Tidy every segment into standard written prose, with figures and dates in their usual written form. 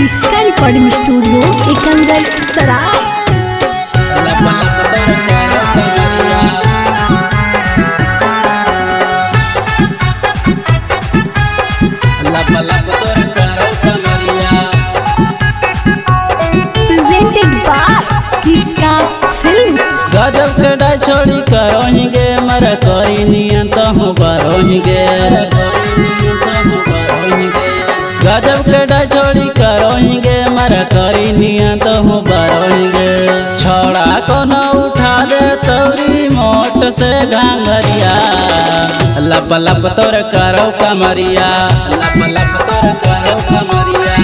इसका recording studio Ekangar सराय। Presented by किसका फिल्म। गजब के डाय छोड़ी करोहिंगे मर करी नियन तो हूँ बरोहिंगे। गजब के डाय छोड़ी करोहिंगे मर करी नियन तो हूँ बरोहिंगे। छोड़ा को न उठा दे तोरी मोट से घांगरिया। लब लब तोर करो कमरिया। लब लब तोर करो कमरिया।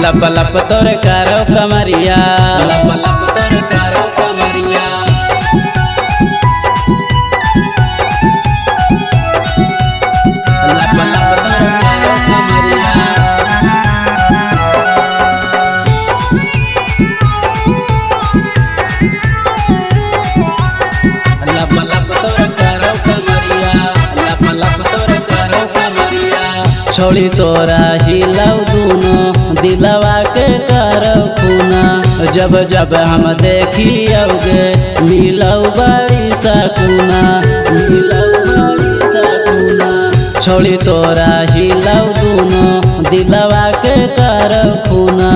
लब लब तोर करो कमरिया। लब लब तोर करो कमरिया। लब लब तोर करो कमरिया। लब लब तोर करो कमरिया। लब लब तोर करो कमरिया। छोड़ी तोरा हिलाऊ दूनो दिलवा के करो खूना। जब जब हम देखी अवगे मिलऊ बड़ी सकूना। मिलऊ बड़ी सकूना। छोड़ी तोरा हिलाऊ दूनो दिलवा के करो खूना।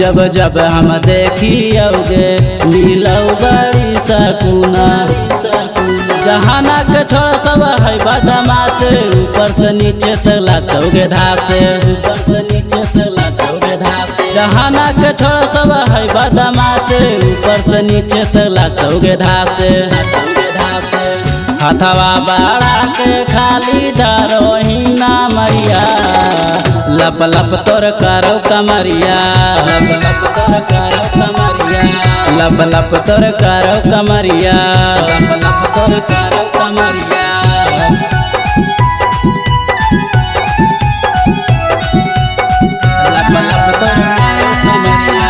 जब जब हम देखी अवगे मिलऊ बड़ी सकूना। जहाना के छोड़ सब है बदमाश। ऊपर से नीचे तक लगोगे धास। ऊपर से नीचे तक लगोगे धास। जहाना के छोड़ सब है बदमाश। ऊपर से नीचे तक लगोगे धास। हथवा बाड़ा के खाली धरोही ना मरिया। लप लप तोर करो कमरिया। लब लब तोर करो कमरिया। लब लब तोर करो कमरिया। लब लब तोर करो कमरिया। लब लब तोर करो कमरिया।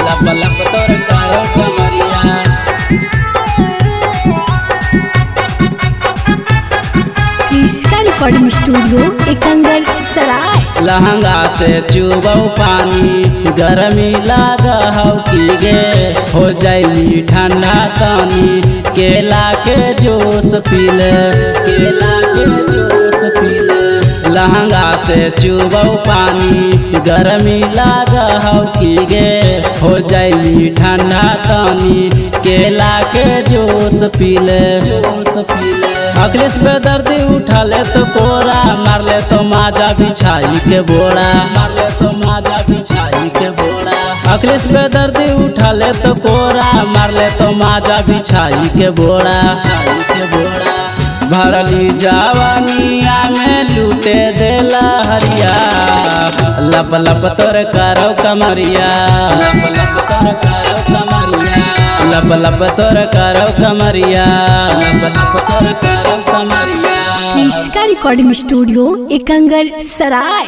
लब लब तोर करो कमरिया। इसका रिकॉर्डिंग स्टूडियो एकंगर सराय। लहंगा से चुबौ पानी गर्मी लागा हौ की गे। हो जाई ठंडा तानी केला के जूस पीले। केला के जूस पीले। लहंगा से चुबौ पानी गर्मी लागा हौ की गे। हो जाई ठंडा तानी केला के जूस पीले। जूस पीले। अखिलेश पे दर्दी उठा ले तो कोरा। मार ले तो माजा बिछाई के बोरा। मार ले तो माजा बिछाई के बोरा। अखिलेश पे दर्दी उठा ले तो कोरा। मार ले तो माजा बिछाई के बोरा। बिछाई के बोरा। भरली जवानिया में लूटे देला हरिया। लब लब तोर करो कमरिया। लब लब तोर करो कमरिया। लब लब तोर करो कमरिया। लब लब तोर करो कमरिया। इसका रिकॉर्डिंग स्टूडियो एकंगर सराय।